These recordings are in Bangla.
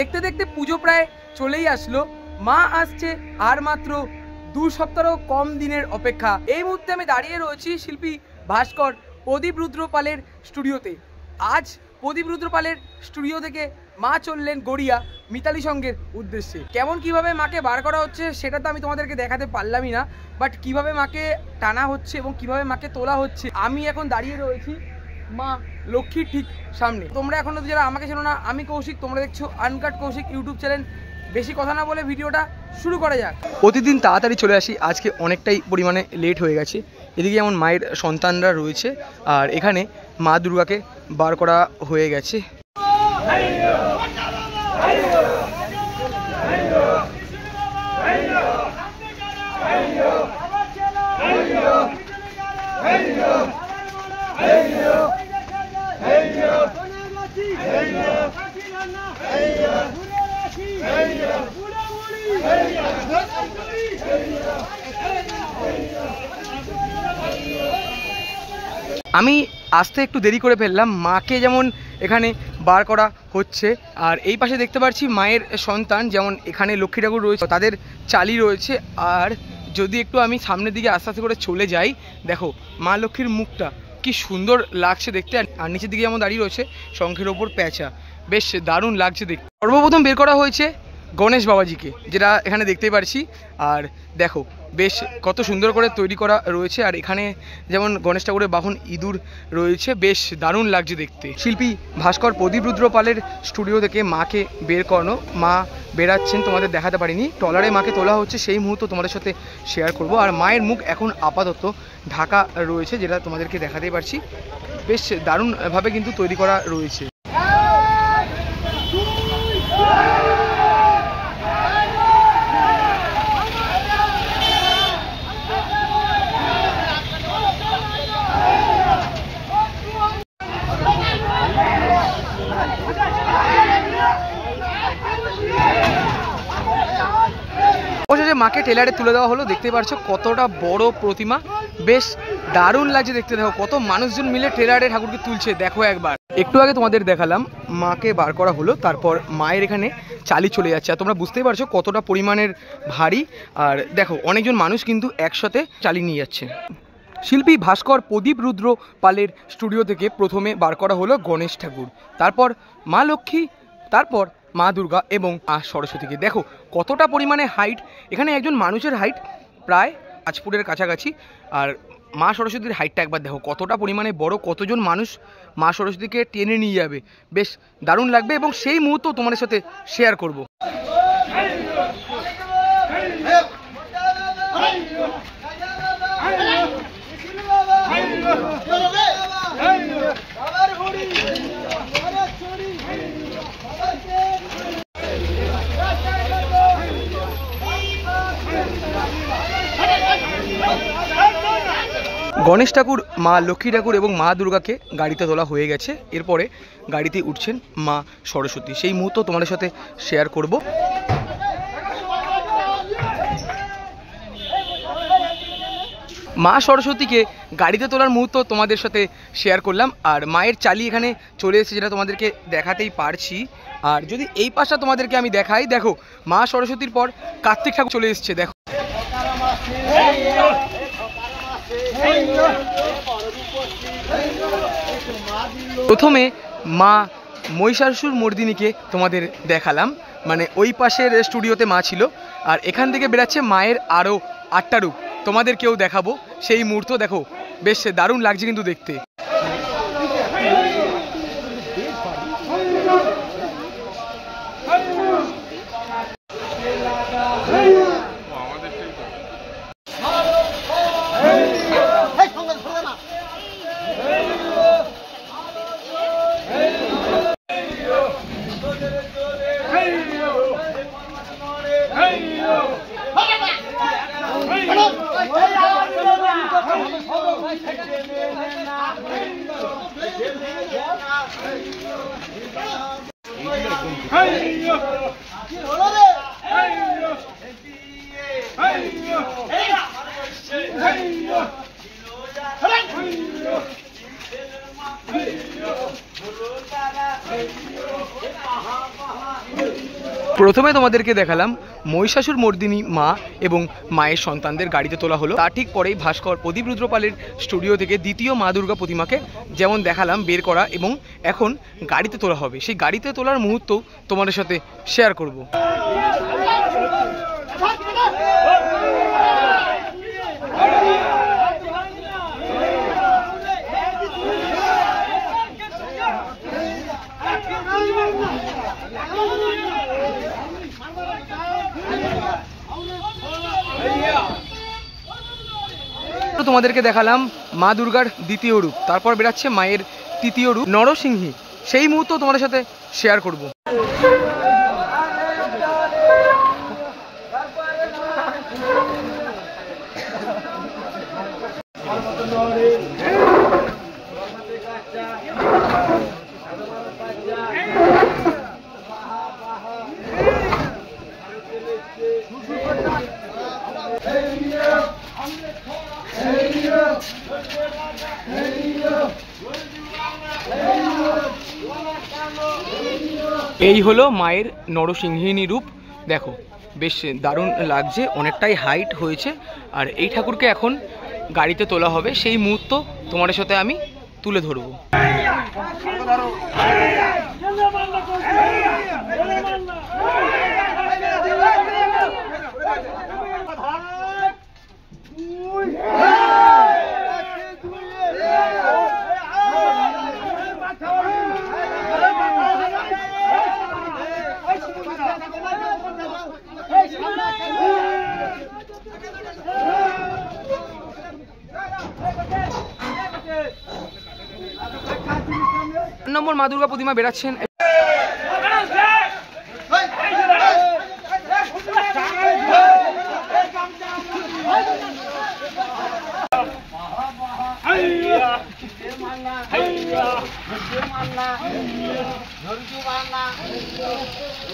দেখতে দেখতে পুজো প্রায় চলেই আসলো। মা আসছে আর মাত্র 2 সপ্তাহ কম দিনের অপেক্ষা। এই মুহূর্তে আমি দাঁড়িয়ে রয়েছি শিল্পী ভাস্কর প্রদীপ রুদ্রপালের স্টুডিওতে। আজ প্রদীপ রুদ্রপালের স্টুডিও থেকে মা চললেন গড়িয়া মিতালি সঙ্গের উদ্দেশ্যে। কেমন কিভাবে মাকে বার করা হচ্ছে সেটা তো আমি তোমাদেরকে দেখাতে পারলামই না, বাট কিভাবে মাকে টানা হচ্ছে এবং কিভাবে মাকে তোলা হচ্ছে। আমি এখন দাঁড়িয়ে রয়েছি মা লক্ষ্মীর ঠিক সামনে। তোমরা এখনো যারা আমাকে চেনো না, আমি কৌশিক, তোমরা দেখছো আনকাট কৌশিক ইউটিউব চ্যানেল। বেশি কথা না বলে ভিডিওটা শুরু করা যাক। প্রতিদিন তাড়াতাড়ি চলে আসি, আজকে অনেকটাই পরিমাণে লেট হয়ে গেছে। এদিকে যেমন মায়ের সন্তানরা রয়েছে আর এখানে মা দুর্গাকে বার করা হয়ে গেছে। আমি আসতে একটু দেরি করে ফেললাম। মাকে যেমন এখানে বার করা হচ্ছে আর এই পাশে দেখতে পাচ্ছি মায়ের সন্তান, যেমন এখানে লক্ষ্মী ঠাকুর রয়েছে, তাদের চালি রয়েছে। আর যদি একটু আমি সামনের দিকে আস্তে আস্তে করে চলে যাই, দেখো মা লক্ষ্মীর মুখটা কি সুন্দর লাগছে দেখতে। আর নিচের দিকে যেমন দাঁড়িয়ে রয়েছে শঙ্খের ওপর প্যাঁচা, বেশ দারুণ লাগছে দেখতে। সর্বপ্রথম বের করা হয়েছে গণেশ বাবাজিকে, যেটা এখানে দেখতেই পারছি। আর দেখো বেশ কত সুন্দর করে তৈরি করা রয়েছে। আর এখানে যেমন গণেশ ঠাকুরের বাহন ইঁদুর রয়েছে, বেশ দারুণ লাগছে দেখতে। শিল্পী ভাস্কর প্রদীপ রুদ্রপালের স্টুডিও থেকে মাকে বের করানো, মা বেরাচ্ছেন, তোমাদের দেখাতে পারিনি। ট্রলারে মাকে তোলা হচ্ছে, সেই মুহূর্ত তোমাদের সাথে শেয়ার করব। আর মায়ের মুখ এখন আপাতত ঢাকা রয়েছে, যেটা তোমাদেরকে দেখাতেই পারছি। বেশ দারুণভাবে কিন্তু তৈরি করা রয়েছে। মাকে টেলারে তুলে দেওয়া হলো, দেখতে পাচ্ছ কতটা বড় প্রতিমা, বেশ দারুণ লাগছে দেখতে। দেখো কত মানুষজন মিলে টেলারে ঠাকুরকে তুলছে, দেখো একবার। একটু আগে তোমাদের দেখালাম মাকে বার করা হলো, তারপর মায়ের এখানে চালি চলে যাচ্ছে। আর তোমরা বুঝতেই পারছো কতটা পরিমাণের ভারী। আর দেখো অনেকজন মানুষ কিন্তু একসাথে চালি নিয়ে যাচ্ছে। শিল্পী ভাস্কর প্রদীপ রুদ্র পালের স্টুডিও থেকে প্রথমে বার করা হলো গণেশ ঠাকুর, তারপর মা লক্ষ্মী, তারপর মা দুর্গা এবং সরস্বতীকে। দেখো কতটা পরিমাণে হাইট, এখানে একজন মানুষের হাইট প্রায় 5 ফুটের কাছাকাছি। আর মা সরস্বতীর হাইটটা একবার দেখো কতটা পরিমাণে বড়, কতজন মানুষ মা সরস্বতীকে টেনে নিয়ে যাবে, বেশ দারুণ লাগবে। এবং সেই মুহূর্ত তোমাদের সাথে শেয়ার করব। গণেশ ঠাকুর, মা লক্ষ্মী ঠাকুর এবং মা দুর্গাকে গাড়িতে তোলা হয়ে গেছে। এরপরে গাড়িতে উঠছেন মা সরস্বতী, সেই মুহূর্ত তোমাদের সাথে শেয়ার করব। মা সরস্বতীকে গাড়িতে তোলার মুহূর্ত তোমাদের সাথে শেয়ার করলাম। আর মায়ের চালি এখানে চলে এসেছে, যেটা তোমাদেরকে দেখাতেই পারছি। আর যদি এই পাশটা তোমাদেরকে আমি দেখাই, দেখো মা সরস্বতীর পর কার্তিক ঠাকুর চলে এসেছে। দেখো প্রথমে মা মহিষাসুর মর্দিনীকে তোমাদের দেখালাম, মানে ওই পাশের স্টুডিওতে মা ছিল। আর এখান থেকে বেরাচ্ছে মায়ের আরও 8টা রূপ, তোমাদেরকেও দেখাবো সেই মুহূর্ত। দেখো বেশ দারুণ লাগছে কিন্তু দেখতে। প্রথমে তোমাদেরকে দেখালাম মহিষাসুর মর্দিনী মা এবং মায়ের সন্তানদের গাড়িতে তোলা হলো। তার ঠিক পরেই ভাস্কর প্রদীপ রুদ্রপালের স্টুডিও থেকে দ্বিতীয় মা দুর্গা প্রতিমাকে যেমন দেখালাম বের করা এবং এখন গাড়িতে তোলা হবে। সেই গাড়িতে তোলার মুহূর্ত তোমাদের সাথে শেয়ার করব। তোমাদেরকে দেখালাম মা দুর্গার দ্বিতীয় রূপ, তারপর বেরাচ্ছে মায়ের তৃতীয় রূপ নরসিংহী। সেই মুহূর্ত তোমাদের সাথে শেয়ার করব। এই হলো মায়ের নরসিংহিনী রূপ। দেখো বেশ দারুণ লাগছে, অনেকটাই হাইট হয়েছে। আর এই ঠাকুরকে এখন গাড়িতে তোলা হবে, সেই মুহূর্ত তোমাদের সাথে আমি তুলে ধরবো। নম্বর মা দুর্গা প্রতিমা বেরাচ্ছেন।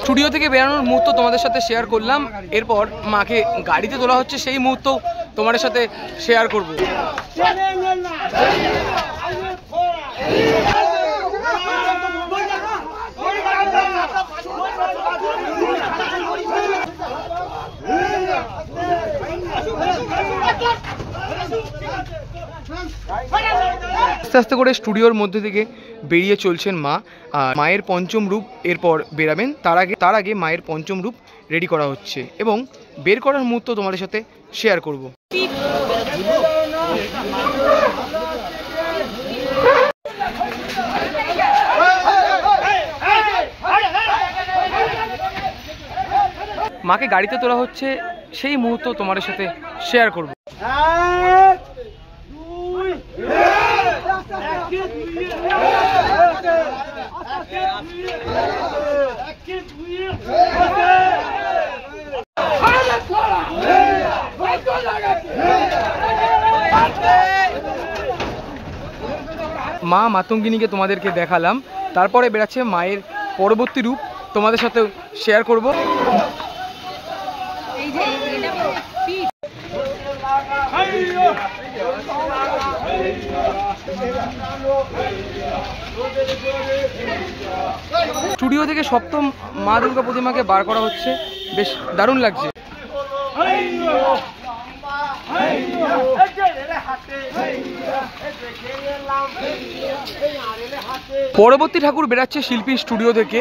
স্টুডিও থেকে বেরানোর মুহূর্ত তোমাদের সাথে শেয়ার করলাম। এরপর মাকে গাড়িতে তোলা হচ্ছে, সেই মুহূর্ত তোমাদের সাথে শেয়ার করব। আস্তে আস্তে করে স্টুডিওর মধ্যে থেকে বেরিয়ে চলছেন মা। আর মায়ের পঞ্চম রূপ এরপর বেরাবেন। তার আগে মায়ের পঞ্চম রূপ রেডি করা হচ্ছে এবং বের করার মুহূর্ত তোমাদের সাথে শেয়ার করব। মাকে গাড়িতে তোলা হচ্ছে, সেই মুহূর্ত তোমাদের সাথে শেয়ার করব। মা মাতঙ্গিনীকে তোমাদেরকে দেখালাম, তারপরে বেরাচ্ছে মায়ের পরবর্তী রূপ, তোমাদের সাথে শেয়ার করব। স্টুডিও থেকে সপ্তম মা দুর্গা প্রতিমাকে বার করা হচ্ছে, বেশ দারুণ লাগছে। পরবর্তী ঠাকুর বেরাচ্ছে শিল্পীর স্টুডিও থেকে।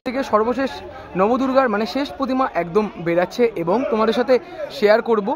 থেকে সর্বশেষ নবদুর্গার মানে শেষ প্রতিমা একদম বেরাচ্ছে এবং তোমাদের সাথে শেয়ার করব।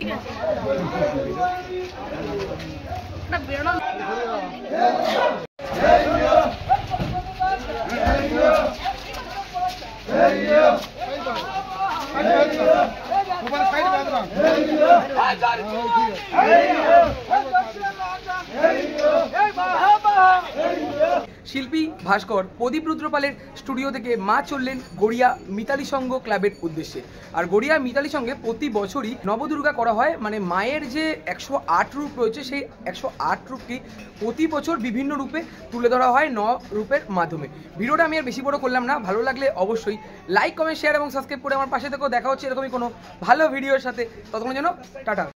শিল্পী ভাস্কর প্রদীপ রুদ্রপালের স্টুডিও থেকে মা চললেন গড়িয়া মিতালি সংঘ ক্লাবের উদ্দেশ্যে। আর গড়িয়া মিতালি সংঘে প্রতি বছরই নবদুর্গা করা হয়, মানে মায়ের যে 108 রূপ রয়েছে সেই 108 রূপকে প্রতি বছর বিভিন্ন রূপে তুলে ধরা হয় 9 রূপের মাধ্যমে। ভিডিওটা আমি আর বেশি বড় করলাম না, ভালো লাগলে অবশ্যই লাইক, কমেন্ট, শেয়ার এবং সাবস্ক্রাইব করে আমার পাশে থেকেও। দেখা হচ্ছে এরকমই কোনো ভালো ভিডিওর সাথে, ততক্ষণের জন্য টাটা।